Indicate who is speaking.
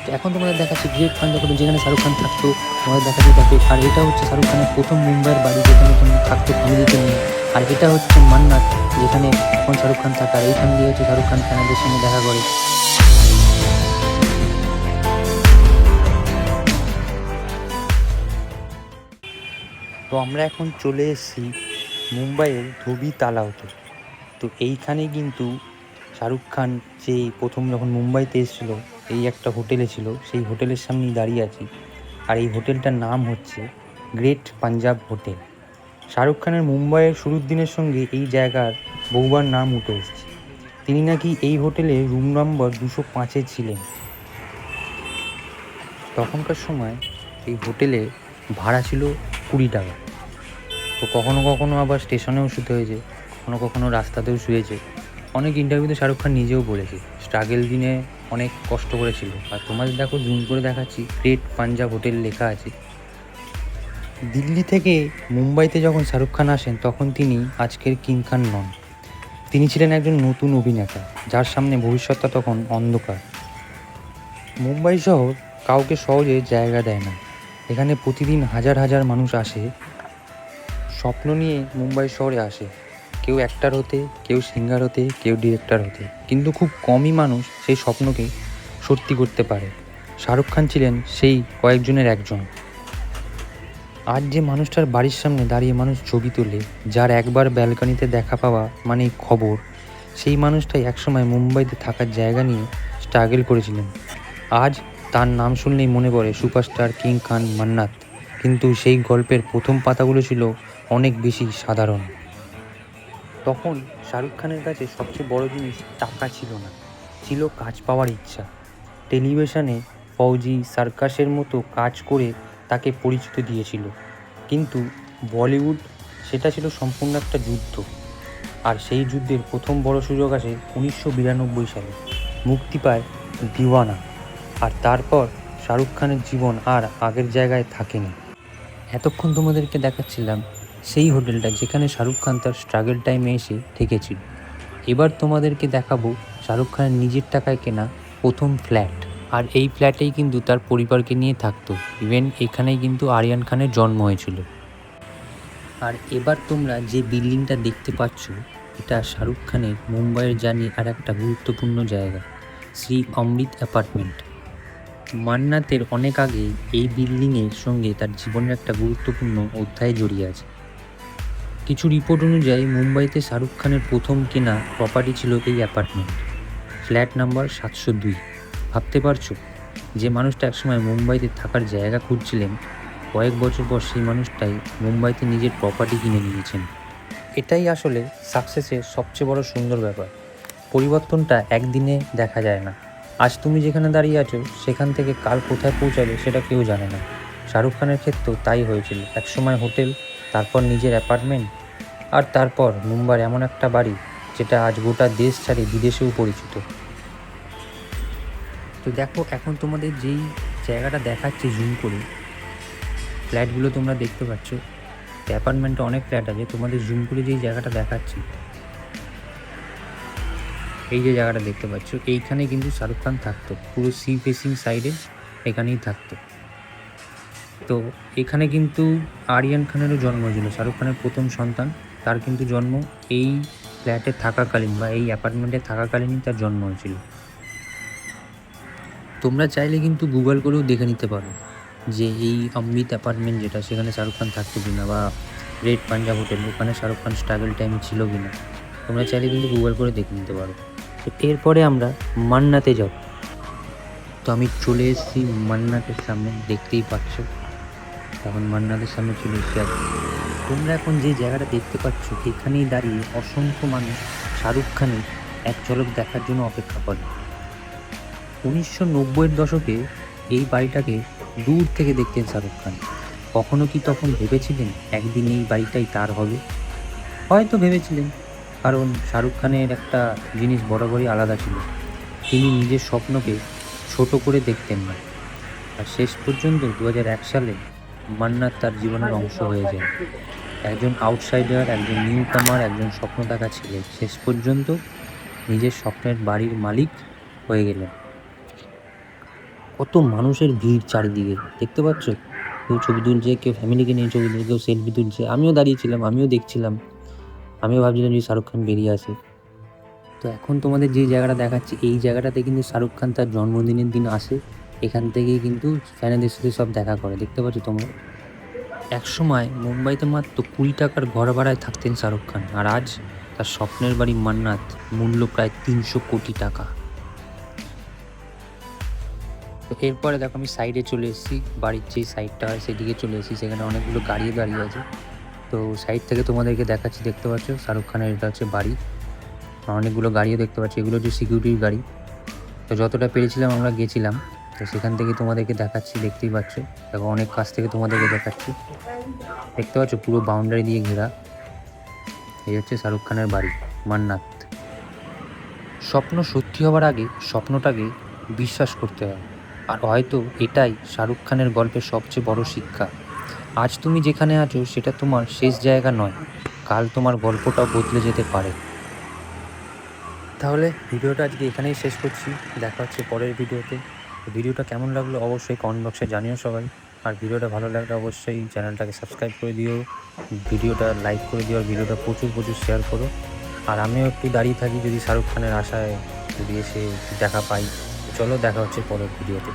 Speaker 1: তো এখন তোমাদের দেখাচ্ছি গ্রেট পাঞ্জাব হোটেল, যেখানে শাহরুখ খান থাকতো। তোমাদের দেখাচ্ছি তাকে। আর এটা হচ্ছে শাহরুখ খানের প্রথম মুম্বাইয়ের বাড়ি, যেখানে তুমি থাকতো ফ্যামিলিকে নিয়ে। আর এটা হচ্ছে মান্নাত, যেখানে এখন শাহরুখ খান থাকে। আর এইখান দিয়ে হচ্ছে শাহরুখ খান ফ্যানেদের সঙ্গে দেখা করে। তো আমরা এখন চলে এসেছি মুম্বাইয়ের ধোবি তালাওতে। তো এইখানে কিন্তু শাহরুখ খান যে প্রথম যখন মুম্বাইতে এসেছিল, এই একটা হোটেলে ছিল, সেই হোটেলের সামনেই দাঁড়িয়ে আছি। আর এই হোটেলটার নাম হচ্ছে গ্রেট পাঞ্জাব হোটেল। শাহরুখ খানের মুম্বাইয়ের শুরুর দিনের সঙ্গে এই জায়গার বহুবার নাম উঠে এসেছে। তিনি নাকি এই হোটেলে রুম নম্বর 205-এ ছিলেন। তখনকার সময় এই হোটেলে ভাড়া ছিল 20 টাকা। তো কখনো কখনো আবার স্টেশনেও শুতে হয়েছে, কখনো কখনো রাস্তাতেও শুয়েছে। অনেক ইন্টারভিউতে শাহরুখ খান নিজেও বলেছে স্ট্রাগেল দিনে অনেক কষ্ট করেছিল। আর তোমাদের দেখো, জুম করে দেখাচ্ছি, গ্রেট পাঞ্জাব হোটেল লেখা আছে। দিল্লি থেকে মুম্বাইতে যখন শাহরুখ খান আসেন, তখন তিনি আজকের কিং খান নন। তিনি ছিলেন একজন নতুন অভিনেতা, যার সামনে ভবিষ্যৎটা তখন অন্ধকার। মুম্বাই শহর কাউকে সহজে জায়গা দেয় না। এখানে প্রতিদিন হাজার হাজার মানুষ আসে, স্বপ্ন নিয়ে মুম্বাই শহরে আসে। কেউ অ্যাক্টর হতে, কেউ সিঙ্গার হতে, কেউ ডিরেক্টর হতে। কিন্তু খুব কমই মানুষ সেই স্বপ্নকে সত্যি করতে পারে। শাহরুখ খান ছিলেন সেই কয়েকজনের একজন। আজ যে মানুষটার বাড়ির সামনে দাঁড়িয়ে মানুষ ছবি তোলে, যার একবার ব্যালকনিতে দেখা পাওয়া মানেই খবর, সেই মানুষটাই একসময় মুম্বাইতে থাকার জায়গা নিয়ে স্ট্রাগল করেছিলেন। আজ তার নাম শুনলেই মনে পড়ে সুপারস্টার কিং খান মান্নাত। কিন্তু সেই গল্পের প্রথম পাতাগুলো ছিল অনেক বেশি সাধারণ। তখন শাহরুখ খানের কাছে সবচেয়ে বড় জিনিস টাকা ছিল না, ছিল কাজ পাওয়ার ইচ্ছা। টেলিভিশনে ফৌজি, সার্কাসের মতো কাজ করে তাকে পরিচিত দিয়েছিল। কিন্তু বলিউড, সেটা ছিল সম্পূর্ণ একটা যুদ্ধ। আর সেই যুদ্ধের প্রথম বড় সুযোগ আসে 1992 সালে। মুক্তি পায় দিওয়ানা। আর তারপর শাহরুখ খানের জীবন আর আগের জায়গায় থাকেনি। এতক্ষণ তোমাদেরকে দেখাচ্ছিলাম সেই হোটেলটা, যেখানে শাহরুখ খান তার স্ট্রাগল টাইমে এসে থেকেছিল। এবার তোমাদেরকে দেখাবো শাহরুখ খানের নিজের টাকায় কেনা প্রথম ফ্ল্যাট। আর এই ফ্ল্যাটেই কিন্তু তার পরিবারকে নিয়ে থাকতো। ইভেন এখানেই কিন্তু আরিয়ান খানের জন্ম হয়েছিল। আর এবার তোমরা যে বিল্ডিংটা দেখতে পাচ্ছ, এটা শাহরুখ খানের মুম্বাইয়ের জার্নি আর একটা গুরুত্বপূর্ণ জায়গা, শ্রী অমৃত অ্যাপার্টমেন্ট। মান্নাতের অনেক আগে এই বিল্ডিংয়ের সঙ্গে তার জীবনের একটা গুরুত্বপূর্ণ অধ্যায় জড়িয়ে আছে। কিছু রিপোর্ট অনুযায়ী মুম্বাইতে শাহরুখ খানের প্রথম কেনা প্রপার্টি ছিল এই অ্যাপার্টমেন্ট, ফ্ল্যাট নাম্বার 702। ভাবতে পারছো, যে মানুষটা একসময় মুম্বাইতে থাকার জায়গা খুঁজছিলেন, কয়েক বছর পর সেই মানুষটাই মুম্বাইতে নিজের প্রপার্টি কিনে নিয়েছেন। এটাই আসলে সাকসেসের সবচেয়ে বড় সুন্দর ব্যাপার। পরিবর্তনটা একদিনে দেখা যায় না। আজ তুমি যেখানে দাঁড়িয়ে আছো, সেখান থেকে কাল কোথায় পৌঁছাবে সেটা কেউ জানে না। শাহরুখ খানের ক্ষেত্রেও তাই হয়েছিল। একসময় হোটেল, তারপর নিজের অ্যাপার্টমেন্ট, আর তারপর মুম্বাইয়ের এমন একটা বাড়ি যেটা আজ গোটা দেশ ছাড়ে বিদেশেও পরিচিত। তো দেখো, এখন তোমাদের যেই জায়গাটা দেখাচ্ছে জুম করে, ফ্ল্যাটগুলো তোমরা দেখতে পাচ্ছ। অ্যাপার্টমেন্টে অনেক ফ্ল্যাট আছে, তোমাদের জুম করে যেই জায়গাটা দেখাচ্ছি, এই যে জায়গাটা দেখতে পাচ্ছ, এইখানে কিন্তু শাহরুখ খান থাকতো। পুরো সি ফেসিং সাইডে এখানেই থাকতো। তো এখানে কিন্তু আরিয়ান খানেরও জন্ম হয়েছিল, শাহরুখ খানের প্রথম সন্তান। তার কিন্তু জন্ম এই ফ্ল্যাটে থাকাকালীন বা এই অ্যাপার্টমেন্টে থাকাকালীনই তার জন্ম হয়েছিল। তোমরা চাইলে কিন্তু গুগল করেও দেখে নিতে পারো যে এই অমৃত অ্যাপার্টমেন্ট যেটা, সেখানে শাহরুখ খান থাকতো কিনা, বা গ্রেট পাঞ্জাব হোটেল, ওখানে শাহরুখ খান স্ট্রাগল টাইমে ছিল কিনা। তোমরা চাইলে কিন্তু গুগল করে দেখে নিতে পারো। তো এরপরে আমরা মান্নাতে যাব। তো আমি চলে এসেছি মান্নাতের সামনে, দেখতেই পাচ্ছ। এখন মান্নাতের সামনে চলে এসেছি। আর তোমরা এখন যে জায়গাটা দেখতে পাচ্ছ, এখানেই দাঁড়িয়ে অসংখ্য মানুষ শাহরুখ খানের এক ঝলক দেখার জন্য অপেক্ষা করে। 1990-এর দশকে এই বাড়িটাকে দূর থেকে দেখতেন শাহরুখ খান। কখনো কি তখন ভেবেছিলেন একদিন এই বাড়িটাই তার হবে? হয়তো ভেবেছিলেন, কারণ শাহরুখ খানের একটা জিনিস বরাবরই আলাদা ছিল, তিনি নিজের স্বপ্নকে ছোট করে দেখতেন না। আর শেষ পর্যন্ত 2001 সালে মান্নাত তার জীবনের অংশ হয়ে যায়। একজন আউটসাইডার, একজন নিউ কামার, একজন স্বপ্ন দেখা ছেলে শেষ পর্যন্ত নিজের স্বপ্নের বাড়ির মালিক হয়ে গেলেন। কত মানুষের ভিড় চারিদিকে, দেখতে পাচ্ছ? কেউ ছবি তুলছে, কেউ ফ্যামিলিকে নিয়ে ছবি তুলছে, কেউ সেলফি তুলছে। আমিও দাঁড়িয়েছিলাম, আমিও দেখছিলাম, আমিও ভাবছিলাম যে শাহরুখ খান বেরিয়ে আসে। তো এখন তোমাদের যে জায়গাটা দেখাচ্ছি, এই জায়গাটাতে কিন্তু শাহরুখ খান তার জন্মদিনের দিন আসে। এখান থেকেই কিন্তু ফ্যানেদের সাথে সব দেখা করে, দেখতে পাচ্ছ তোমরা? একসময় মুম্বাইতে মাত্র 20 টাকার ঘর ভাড়ায় থাকতেন শাহরুখ খান, আর আজ তার স্বপ্নের বাড়ি মান্নাত মূল্য প্রায় 300 কোটি টাকা। তো এরপরে দেখো আমি সাইডে চলে এসেছি, বাড়ির যে সাইডটা হয় সেদিকে চলে এসেছি, সেখানে অনেকগুলো গাড়িও দাঁড়িয়ে আছে। তো সাইড থেকে তোমাদেরকে দেখাচ্ছি, দেখতে পাচ্ছ শাহরুখ খানের এটা হচ্ছে বাড়ি। অনেকগুলো গাড়িও দেখতে পাচ্ছি, এগুলো হচ্ছে সিকিউরিটির গাড়ি। তো যতটা পেরেছিলাম আমরা গেছিলাম, তো সেখান থেকে তোমাদেরকে দেখাচ্ছি, দেখতেই পাচ্ছ। দেখো অনেক কাছ থেকে তোমাদেরকে দেখাচ্ছি, দেখতে পাচ্ছ পুরো বাউন্ডারি দিয়ে ঘেরা। এই হচ্ছে শাহরুখ খানের বাড়ি মান্নাত। স্বপ্ন সত্যি হওয়ার আগে স্বপ্নটাকে বিশ্বাস করতে হয়, আর হয়তো এটাই শাহরুখ খানের গল্পের সবচেয়ে বড় শিক্ষা। আজ তুমি যেখানে আছো সেটা তোমার শেষ জায়গা নয়, কাল তোমার গল্পটাও বদলে যেতে পারে। তাহলে ভিডিওটা আজকে এখানেই শেষ করছি, দেখা হচ্ছে পরের ভিডিওতে। ভিডিওটা কেমন লাগলো অবশ্যই কমেন্ট বক্সে জানিও সবাই। আর ভিডিওটা ভালো লাগলে অবশ্যই চ্যানেলটাকে সাবস্ক্রাইব করে দিও, ভিডিওটা লাইক করে দিও, আর ভিডিওটা প্রচুর প্রচুর শেয়ার করো। আর আমিও একটু দাঁড়িয়ে থাকি যদি শাহরুখ খানের আশায় যদি এসে দেখা পাই। চলো দেখা হচ্ছে পরের ভিডিওতে।